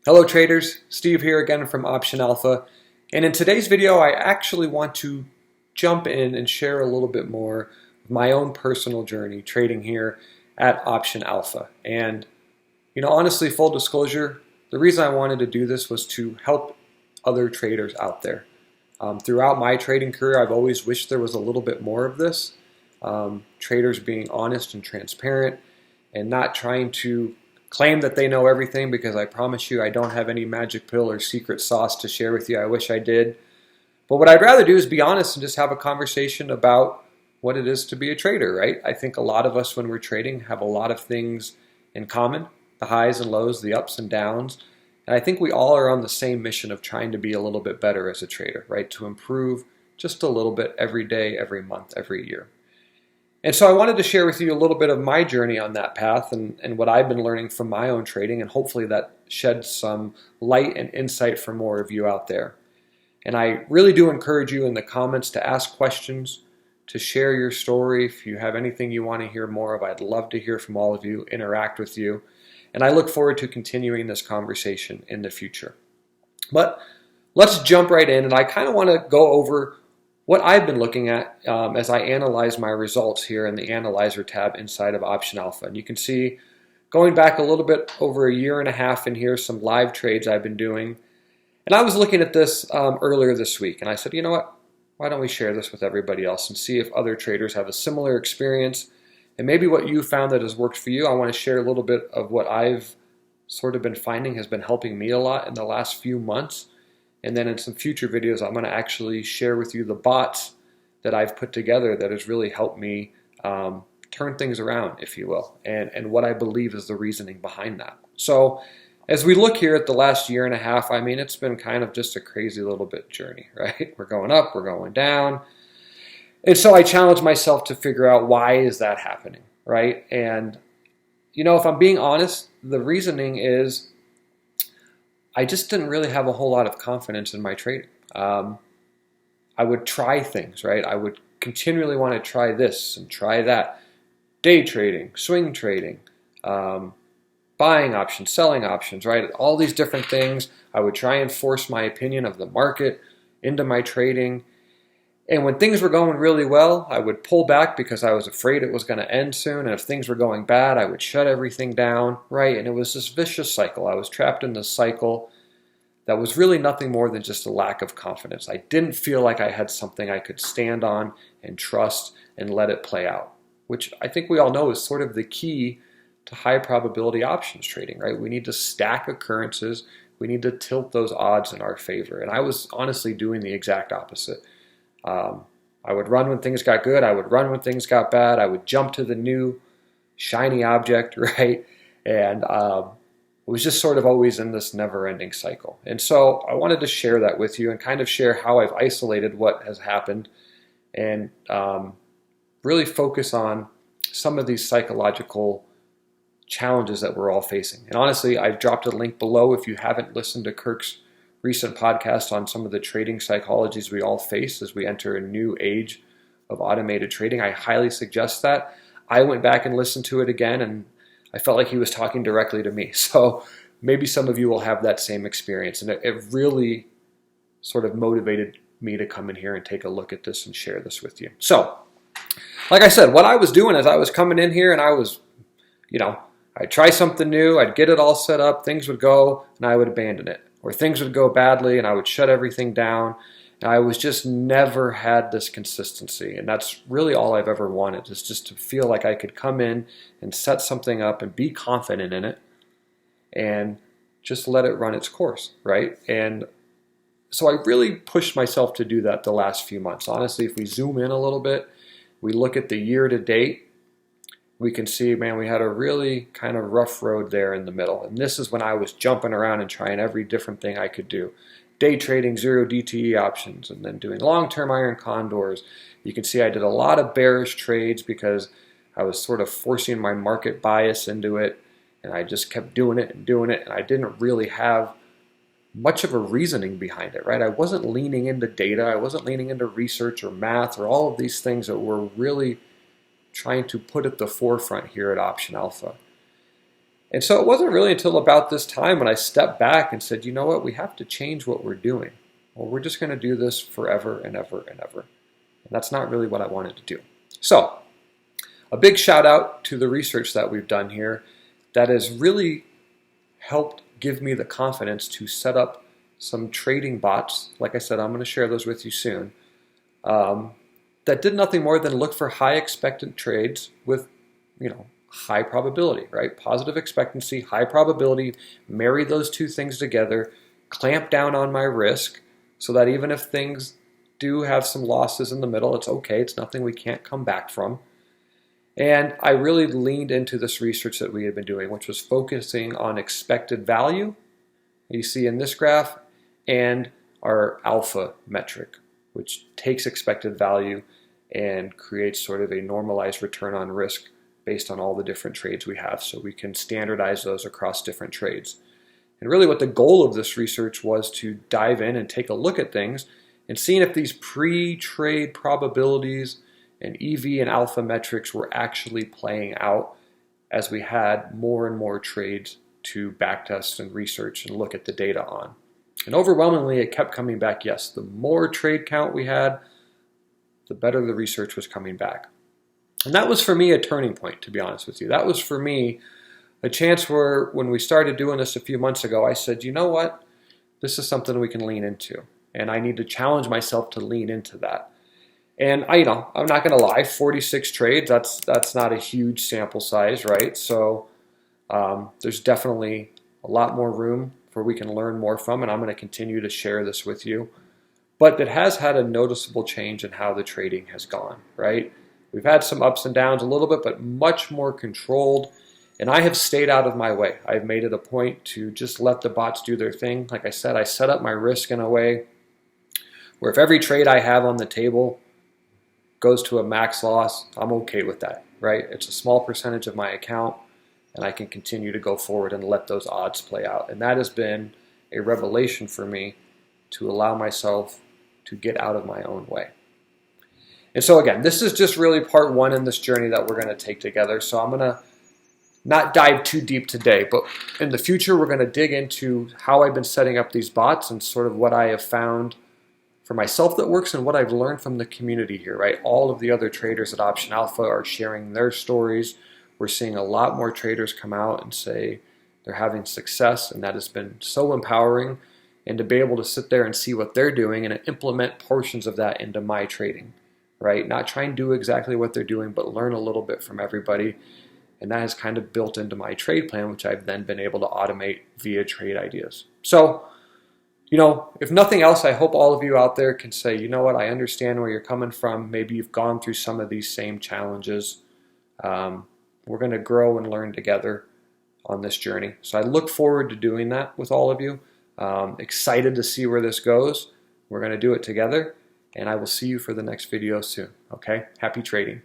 Hello traders, Steve here again from Option Alpha, and in today's video I actually want to jump in and share a little bit more of my own personal journey trading here at Option Alpha. And honestly, full disclosure, the reason I wanted to do this was to help other traders out there. Throughout my trading career, I've always wished there was a little bit more of this. Traders being honest and transparent and not trying to claim that they know everything, because I promise you I don't have any magic pill or secret sauce to share with you. I wish I did. But what I'd rather do is be honest and just have a conversation about what it is to be a trader, right? I think a lot of us when we're trading have a lot of things in common, the highs and lows, the ups and downs. And I think we all are on the same mission of trying to be a little bit better as a trader, right? To improve just a little bit every day, every month, every year. And so I wanted to share with you a little bit of my journey on that path and what I've been learning from my own trading, and hopefully that sheds some light and insight for more of you out there. And I really do encourage you in the comments to ask questions, to share your story. If you have anything you want to hear more of, I'd love to hear from all of you, interact with you. And I look forward to continuing this conversation in the future. But let's jump right in, and I kind of want to go over what I've been looking at as I analyze my results here in the Analyzer tab inside of Option Alpha. And you can see, going back a little bit over a year and a half in here, some live trades I've been doing. And I was looking at this earlier this week, and I said, you know what, why don't we share this with everybody else and see if other traders have a similar experience, and maybe what you found that has worked for you. I want to share a little bit of what I've sort of been finding has been helping me a lot in the last few months. And then in some future videos, I'm going to actually share with you the bots that I've put together that has really helped me turn things around, if you will, and what I believe is the reasoning behind that. So as we look here at the last year and a half, I mean, it's been kind of just a crazy little bit journey, right? We're going up, we're going down. And so I challenge myself to figure out, why is that happening, right? And, if I'm being honest, the reasoning is I just didn't really have a whole lot of confidence in my trading. I would try things, right? I would continually want to try this and try that. Day trading, swing trading, buying options, selling options, right? All these different things. I would try and force my opinion of the market into my trading. And when things were going really well, I would pull back because I was afraid it was going to end soon. And if things were going bad, I would shut everything down, right? And it was this vicious cycle. I was trapped in this cycle that was really nothing more than just a lack of confidence. I didn't feel like I had something I could stand on and trust and let it play out, which I think we all know is sort of the key to high probability options trading, right? We need to stack occurrences. We need to tilt those odds in our favor. And I was honestly doing the exact opposite. I would run when things got good. I would run when things got bad. I would jump to the new shiny object, right? And it was just sort of always in this never-ending cycle. And so I wanted to share that with you and kind of share how I've isolated what has happened and really focus on some of these psychological challenges that we're all facing. And honestly, I've dropped a link below if you haven't listened to Kirk's recent podcast on some of the trading psychologies we all face as we enter a new age of automated trading. I highly suggest that. I went back and listened to it again, and I felt like he was talking directly to me. So maybe some of you will have that same experience. And it really sort of motivated me to come in here and take a look at this and share this with you. So, like I said, what I was doing is I was coming in here and I was, I'd try something new, I'd get it all set up, things would go, and I would abandon it. Or things would go badly and I would shut everything down. And I was just never had this consistency. And that's really all I've ever wanted, is just to feel like I could come in and set something up and be confident in it and just let it run its course, right? And so I really pushed myself to do that the last few months. Honestly, if we zoom in a little bit, we look at the year to date, we can see, man, we had a really kind of rough road there in the middle. And this is when I was jumping around and trying every different thing I could do. Day trading, zero DTE options, and then doing long-term iron condors. You can see I did a lot of bearish trades because I was sort of forcing my market bias into it. And I just kept doing it. And I didn't really have much of a reasoning behind it, right? I wasn't leaning into data. I wasn't leaning into research or math or all of these things that were really trying to put at the forefront here at Option Alpha. And so it wasn't really until about this time when I stepped back and said, you know what, we have to change what we're doing. Or we're just going to do this forever and ever and ever. And that's not really what I wanted to do. So a big shout out to the research that we've done here that has really helped give me the confidence to set up some trading bots. Like I said, I'm going to share those with you soon. That did nothing more than look for high expectant trades with, high probability, right? Positive expectancy, high probability, marry those two things together, clamp down on my risk so that even if things do have some losses in the middle, it's okay. It's nothing we can't come back from. And I really leaned into this research that we had been doing, which was focusing on expected value, you see in this graph, and our alpha metric, which takes expected value and creates sort of a normalized return on risk based on all the different trades we have, so we can standardize those across different trades. And really what the goal of this research was to dive in and take a look at things and seeing if these pre-trade probabilities and EV and alpha metrics were actually playing out as we had more and more trades to backtest and research and look at the data on. And overwhelmingly, it kept coming back, yes, the more trade count we had, the better the research was coming back. And that was for me a turning point, to be honest with you. That was for me a chance where when we started doing this a few months ago, I said, you know what, this is something we can lean into. And I need to challenge myself to lean into that. And I'm not going to lie, 46 trades, that's not a huge sample size, right? So there's definitely a lot more room for we can learn more from, and I'm going to continue to share this with you. But it has had a noticeable change in how the trading has gone, right? We've had some ups and downs a little bit, but much more controlled. And I have stayed out of my way. I've made it a point to just let the bots do their thing. Like I said, I set up my risk in a way where if every trade I have on the table goes to a max loss, I'm okay with that, right? It's a small percentage of my account, and I can continue to go forward and let those odds play out. And that has been a revelation for me to allow myself to get out of my own way. And so again, this is just really part one in this journey that we're going to take together. So I'm going to not dive too deep today, but in the future, we're going to dig into how I've been setting up these bots and sort of what I have found for myself that works and what I've learned from the community here, right? All of the other traders at Option Alpha are sharing their stories. We're seeing a lot more traders come out and say they're having success, and that has been so empowering. And to be able to sit there and see what they're doing and implement portions of that into my trading, right? Not try and do exactly what they're doing, but learn a little bit from everybody. And that has kind of built into my trade plan, which I've then been able to automate via trade ideas. So, if nothing else, I hope all of you out there can say, you know what, I understand where you're coming from. Maybe you've gone through some of these same challenges. We're going to grow and learn together on this journey. So I look forward to doing that with all of you. Excited to see where this goes. We're going to do it together, and I will see you for the next video soon. Okay? Happy trading.